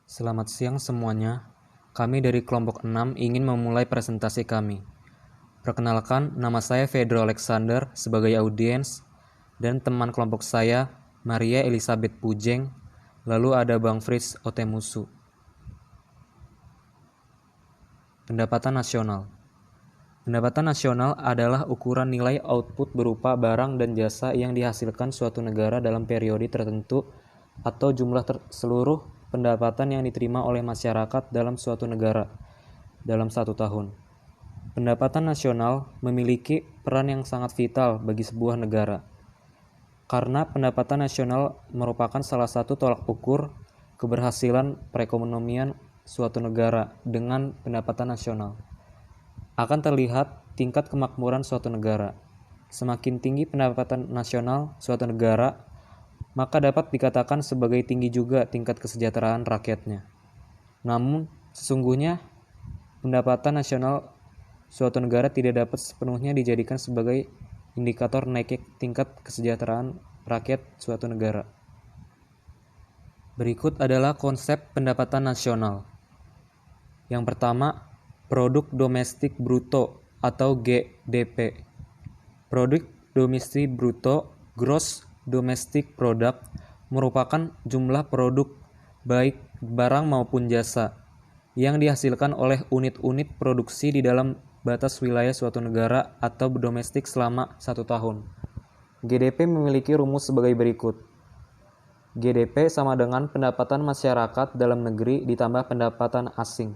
Selamat siang semuanya. Kami dari kelompok 6 ingin memulai presentasi kami. Perkenalkan, nama saya Fedro Alexander sebagai audiens dan teman kelompok saya Maria Elizabeth Pujeng, lalu ada Bang Fritz Otemusu. Pendapatan nasional. Pendapatan nasional adalah ukuran nilai output berupa barang dan jasa yang dihasilkan suatu negara dalam periode tertentu atau jumlah seluruh pendapatan yang diterima oleh masyarakat dalam suatu negara dalam satu tahun. Pendapatan nasional memiliki peran yang sangat vital bagi sebuah negara, karena pendapatan nasional merupakan salah satu tolak ukur keberhasilan perekonomian suatu negara. Dengan pendapatan nasional akan terlihat tingkat kemakmuran suatu negara. Semakin tinggi pendapatan nasional suatu negara, maka dapat dikatakan sebagai tinggi juga tingkat kesejahteraan rakyatnya. Namun, sesungguhnya pendapatan nasional suatu negara tidak dapat sepenuhnya dijadikan sebagai indikator naiknya tingkat kesejahteraan rakyat suatu negara. Berikut adalah konsep pendapatan nasional. Yang pertama, produk domestik bruto atau GDP. Produk domestik bruto, gross domestic product, merupakan jumlah produk baik barang maupun jasa yang dihasilkan oleh unit-unit produksi di dalam batas wilayah suatu negara atau domestik selama 1 tahun. GDP memiliki rumus sebagai berikut. GDP sama dengan pendapatan masyarakat dalam negeri ditambah pendapatan asing.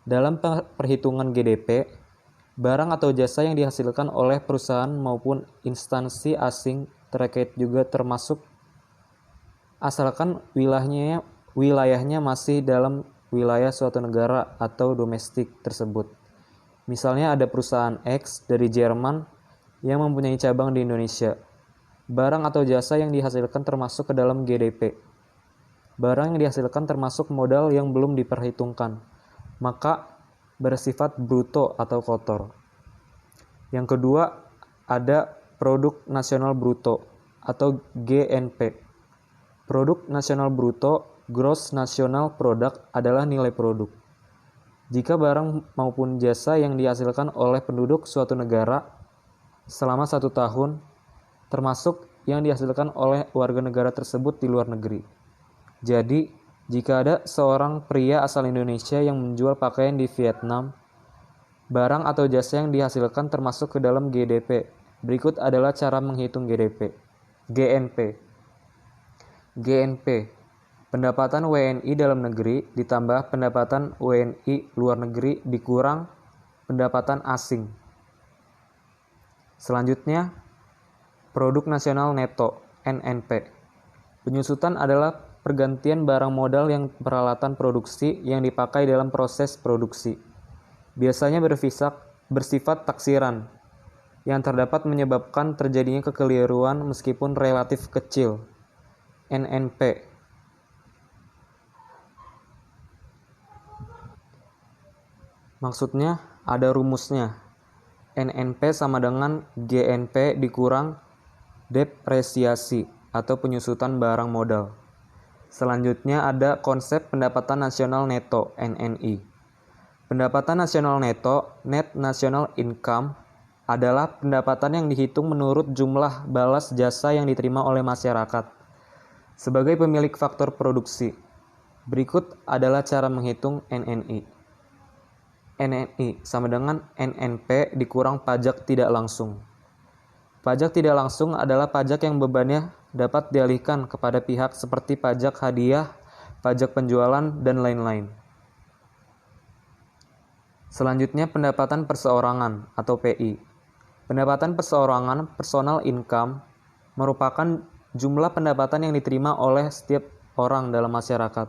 Dalam perhitungan GDP, barang atau jasa yang dihasilkan oleh perusahaan maupun instansi asing terkait juga termasuk, asalkan wilayahnya masih dalam wilayah suatu negara atau domestik tersebut. Misalnya ada perusahaan X dari Jerman yang mempunyai cabang di Indonesia. Barang atau jasa yang dihasilkan termasuk ke dalam GDP. Barang yang dihasilkan termasuk modal yang belum diperhitungkan, maka bersifat bruto atau kotor. Yang kedua, ada produk nasional bruto atau GNP. Produk nasional bruto, gross national product, adalah nilai produk. Jika barang maupun jasa yang dihasilkan oleh penduduk suatu negara selama 1 tahun, termasuk yang dihasilkan oleh warga negara tersebut di luar negeri. Jadi, jika ada seorang pria asal Indonesia yang menjual pakaian di Vietnam, barang atau jasa yang dihasilkan termasuk ke dalam GDP. Berikut adalah cara menghitung GDP. GNP. GNP, pendapatan WNI dalam negeri ditambah pendapatan WNI luar negeri dikurang pendapatan asing. Selanjutnya, produk nasional neto, NNP. Penyusutan adalah pergantian barang modal yang peralatan produksi yang dipakai dalam proses produksi. Biasanya bersifat taksiran, yang terdapat menyebabkan terjadinya kekeliruan meskipun relatif kecil. NNP. Maksudnya ada rumusnya. NNP sama dengan GNP dikurang depresiasi atau penyusutan barang modal. Selanjutnya ada konsep pendapatan nasional neto, NNI. Pendapatan nasional neto, net national income, adalah pendapatan yang dihitung menurut jumlah balas jasa yang diterima oleh masyarakat sebagai pemilik faktor produksi. Berikut adalah cara menghitung NNI. NNI sama dengan NNP dikurang pajak tidak langsung. Pajak tidak langsung adalah pajak yang bebannya dapat dialihkan kepada pihak seperti pajak hadiah, pajak penjualan, dan lain-lain. Selanjutnya pendapatan perseorangan atau PI. Pendapatan perseorangan, personal income, merupakan jumlah pendapatan yang diterima oleh setiap orang dalam masyarakat,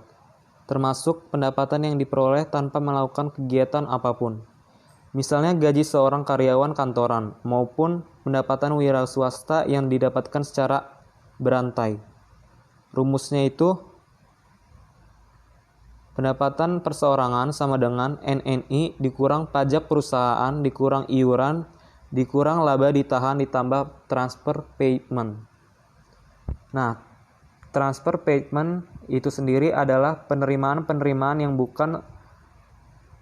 termasuk pendapatan yang diperoleh tanpa melakukan kegiatan apapun. Misalnya gaji seorang karyawan kantoran maupun pendapatan wira swasta yang didapatkan secara berantai. Rumusnya itu pendapatan perseorangan sama dengan NNI dikurang pajak perusahaan dikurang iuran dikurang laba ditahan ditambah transfer payment. Nah, Transfer payment itu sendiri adalah penerimaan-penerimaan yang bukan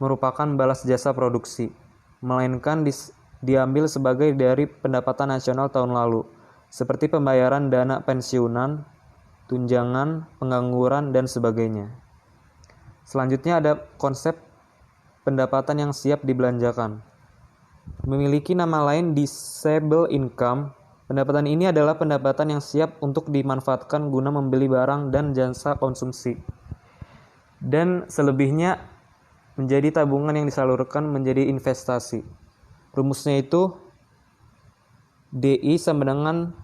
merupakan balas jasa produksi, melainkan diambil sebagai dari pendapatan nasional tahun lalu, seperti pembayaran dana pensiunan, tunjangan, pengangguran, dan sebagainya. Selanjutnya ada konsep pendapatan yang siap dibelanjakan. Memiliki nama lain disable income. Pendapatan ini adalah pendapatan yang siap untuk dimanfaatkan guna membeli barang dan jasa konsumsi. Dan selebihnya menjadi tabungan yang disalurkan menjadi investasi. Rumusnya itu DI sama dengan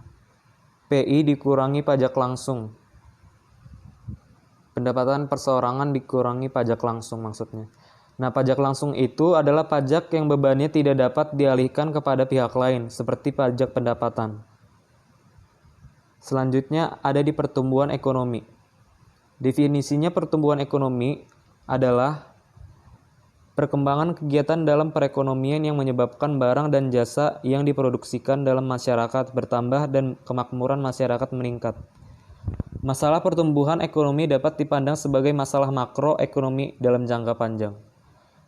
PI dikurangi pajak langsung. Pendapatan perseorangan dikurangi pajak langsung maksudnya. Nah, pajak langsung itu adalah pajak yang bebannya tidak dapat dialihkan kepada pihak lain, seperti pajak pendapatan. Selanjutnya ada di pertumbuhan ekonomi. Definisinya pertumbuhan ekonomi adalah perkembangan kegiatan dalam perekonomian yang menyebabkan barang dan jasa yang diproduksikan dalam masyarakat bertambah dan kemakmuran masyarakat meningkat. Masalah pertumbuhan ekonomi dapat dipandang sebagai masalah makroekonomi dalam jangka panjang.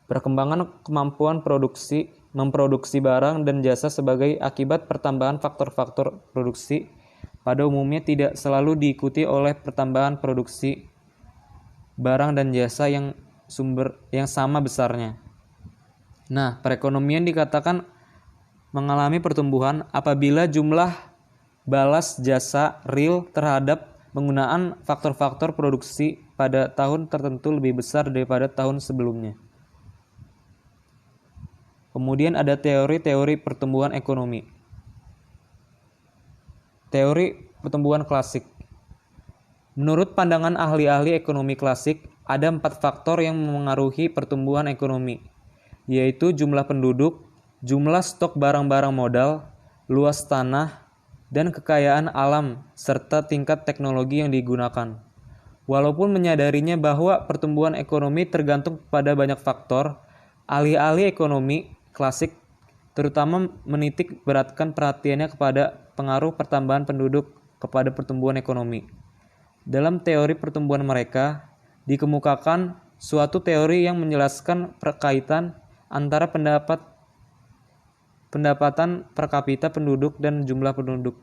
Perkembangan kemampuan memproduksi barang dan jasa sebagai akibat pertambahan faktor-faktor produksi pada umumnya tidak selalu diikuti oleh pertambahan produksi barang dan jasa yang sama besarnya. Nah, perekonomian dikatakan mengalami pertumbuhan apabila jumlah balas jasa real terhadap penggunaan faktor-faktor produksi pada tahun tertentu lebih besar daripada tahun sebelumnya. Kemudian ada teori-teori pertumbuhan ekonomi. Teori pertumbuhan klasik. Menurut pandangan ahli-ahli ekonomi klasik, ada 4 faktor yang memengaruhi pertumbuhan ekonomi, yaitu jumlah penduduk, jumlah stok barang-barang modal, luas tanah, dan kekayaan alam, serta tingkat teknologi yang digunakan. Walaupun menyadarinya bahwa pertumbuhan ekonomi tergantung pada banyak faktor, ahli-ahli ekonomi klasik terutama menitik beratkan perhatiannya kepada pengaruh pertambahan penduduk kepada pertumbuhan ekonomi. Dalam teori pertumbuhan mereka, dikemukakan suatu teori yang menjelaskan perkaitan antara pendapatan per kapita penduduk dan jumlah penduduk.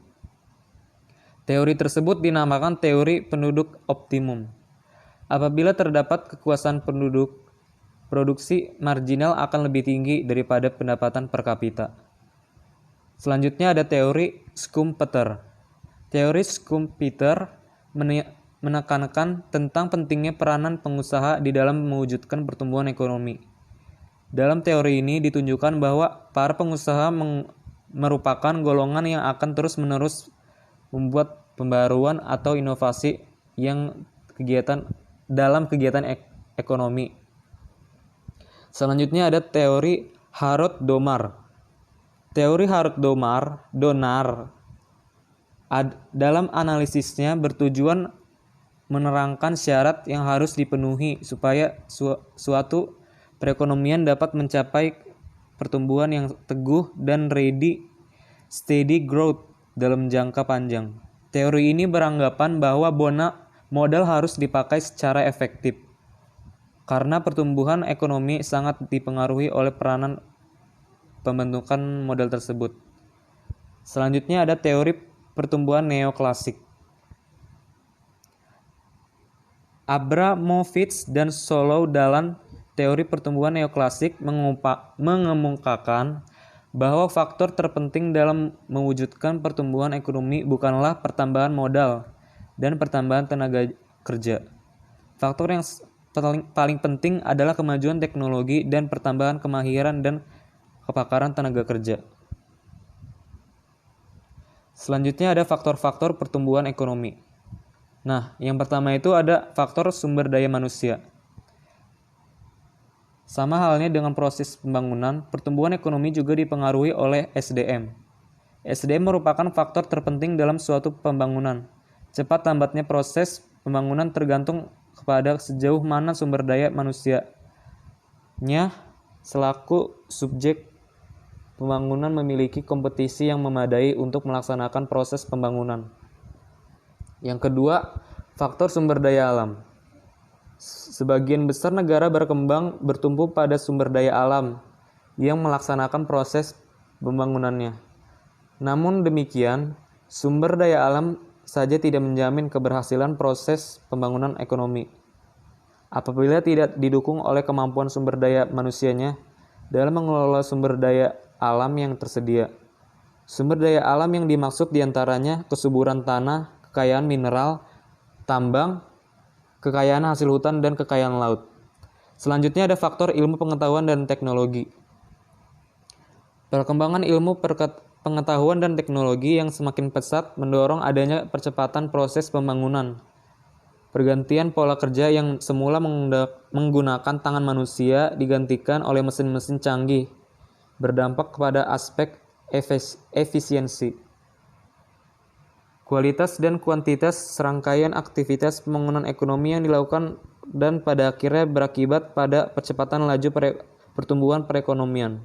Teori tersebut dinamakan teori penduduk optimum. Apabila terdapat kekuasaan penduduk, produksi marginal akan lebih tinggi daripada pendapatan per kapita. Selanjutnya ada teori Schumpeter. Teori Schumpeter menekankan tentang pentingnya peranan pengusaha di dalam mewujudkan pertumbuhan ekonomi. Dalam teori ini ditunjukkan bahwa para pengusaha merupakan golongan yang akan terus-menerus membuat pembaruan atau inovasi dalam kegiatan ekonomi. Selanjutnya ada teori Harrod-Domar. Teori Harrod-Domar dalam analisisnya bertujuan menerangkan syarat yang harus dipenuhi supaya suatu perekonomian dapat mencapai pertumbuhan yang teguh dan steady growth dalam jangka panjang. Teori ini beranggapan bahwa modal harus dipakai secara efektif, karena pertumbuhan ekonomi sangat dipengaruhi oleh peranan pembentukan modal tersebut. Selanjutnya ada teori pertumbuhan neoklasik. Abramovich dan Solow dalam teori pertumbuhan neoklasik mengemukakan bahwa faktor terpenting dalam mewujudkan pertumbuhan ekonomi bukanlah pertambahan modal dan pertambahan tenaga kerja. Faktor yang paling penting adalah kemajuan teknologi dan pertambahan kemahiran dan kepakaran tenaga kerja. Selanjutnya ada faktor-faktor pertumbuhan ekonomi. Nah, yang pertama itu ada faktor sumber daya manusia. Sama halnya dengan proses pembangunan, pertumbuhan ekonomi juga dipengaruhi oleh SDM. SDM merupakan faktor terpenting dalam suatu pembangunan. Cepat lambatnya proses pembangunan tergantung kepada sejauh mana sumber daya manusianya selaku subjek pembangunan memiliki kompetisi yang memadai untuk melaksanakan proses pembangunan. Yang kedua, faktor sumber daya alam. Sebagian besar negara berkembang bertumpu pada sumber daya alam yang melaksanakan proses pembangunannya. Namun demikian, sumber daya alam saja tidak menjamin keberhasilan proses pembangunan ekonomi. Apabila tidak didukung oleh kemampuan sumber daya manusianya dalam mengelola sumber daya alam yang tersedia. Sumber daya alam yang dimaksud diantaranya kesuburan tanah, kekayaan mineral, tambang, kekayaan hasil hutan, dan kekayaan laut. Selanjutnya ada faktor ilmu pengetahuan dan teknologi. Perkembangan ilmu pengetahuan dan teknologi yang semakin pesat mendorong adanya percepatan proses pembangunan. Pergantian pola kerja yang semula menggunakan tangan manusia digantikan oleh mesin-mesin canggih, berdampak kepada aspek efisiensi, kualitas dan kuantitas serangkaian aktivitas pembangunan ekonomi yang dilakukan dan pada akhirnya berakibat pada percepatan laju pertumbuhan perekonomian.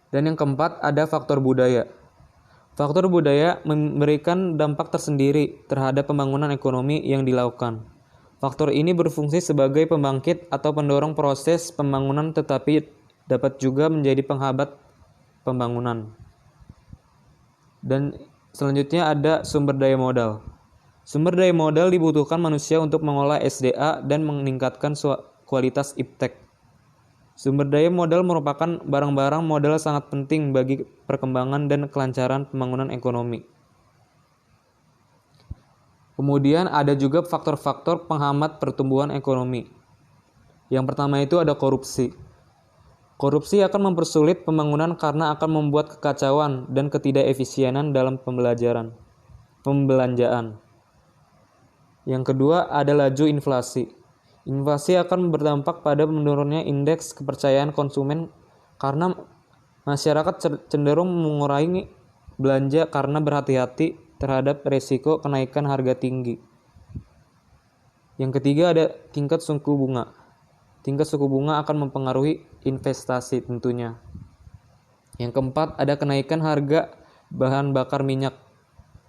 Dan yang keempat ada faktor budaya. Faktor budaya memberikan dampak tersendiri terhadap pembangunan ekonomi yang dilakukan. Faktor ini berfungsi sebagai pembangkit atau pendorong proses pembangunan tetapi dapat juga menjadi penghambat pembangunan. Dan selanjutnya ada sumber daya modal. Sumber daya modal dibutuhkan manusia untuk mengolah SDA dan meningkatkan kualitas iptek. Sumber daya modal merupakan barang-barang modal sangat penting bagi perkembangan dan kelancaran pembangunan ekonomi. Kemudian ada juga faktor-faktor penghambat pertumbuhan ekonomi. Yang pertama itu ada korupsi. Korupsi akan mempersulit pembangunan karena akan membuat kekacauan dan ketidakefisienan dalam pembelanjaan. Yang kedua ada laju inflasi. Inflasi akan berdampak pada menurunnya indeks kepercayaan konsumen karena masyarakat cenderung mengurangi belanja karena berhati-hati terhadap resiko kenaikan harga tinggi. Yang ketiga ada tingkat suku bunga. Tingkat suku bunga akan mempengaruhi investasi tentunya. Yang keempat ada kenaikan harga bahan bakar minyak.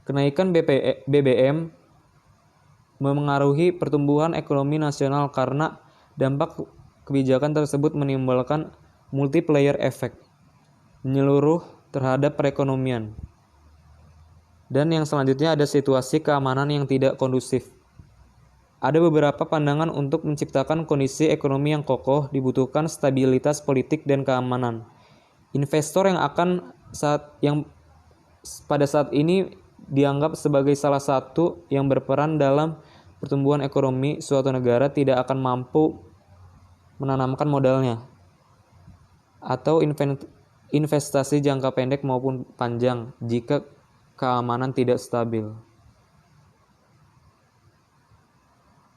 Kenaikan BBM memengaruhi pertumbuhan ekonomi nasional karena dampak kebijakan tersebut menimbulkan multiplier effect menyeluruh terhadap perekonomian. Dan yang selanjutnya ada situasi keamanan yang tidak kondusif. Ada beberapa pandangan untuk menciptakan kondisi ekonomi yang kokoh dibutuhkan stabilitas politik dan keamanan. Investor yang pada saat ini dianggap sebagai salah satu yang berperan dalam pertumbuhan ekonomi suatu negara tidak akan mampu menanamkan modalnya atau investasi jangka pendek maupun panjang jika keamanan tidak stabil.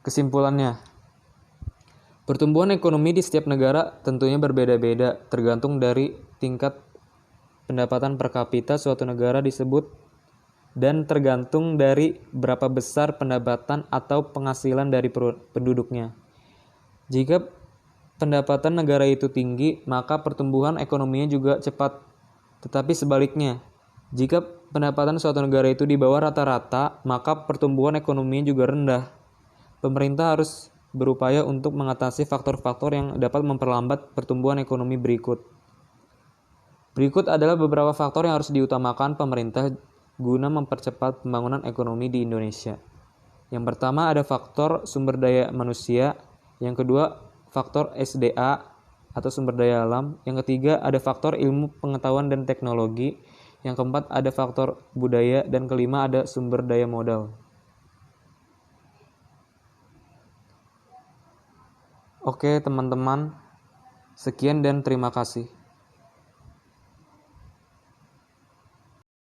Kesimpulannya, pertumbuhan ekonomi di setiap negara tentunya berbeda-beda tergantung dari tingkat pendapatan per kapita suatu negara disebut dan tergantung dari berapa besar pendapatan atau penghasilan dari penduduknya. Jika pendapatan negara itu tinggi, maka pertumbuhan ekonominya juga cepat. Tetapi sebaliknya, jika pendapatan suatu negara itu di bawah rata-rata, maka pertumbuhan ekonominya juga rendah. Pemerintah harus berupaya untuk mengatasi faktor-faktor yang dapat memperlambat pertumbuhan ekonomi berikut. Berikut adalah beberapa faktor yang harus diutamakan pemerintah guna mempercepat pembangunan ekonomi di Indonesia. Yang pertama ada faktor sumber daya manusia, yang kedua faktor SDA atau sumber daya alam, yang ketiga ada faktor ilmu pengetahuan dan teknologi, yang keempat ada faktor budaya, dan kelima ada sumber daya modal. Oke teman-teman, sekian dan terima kasih.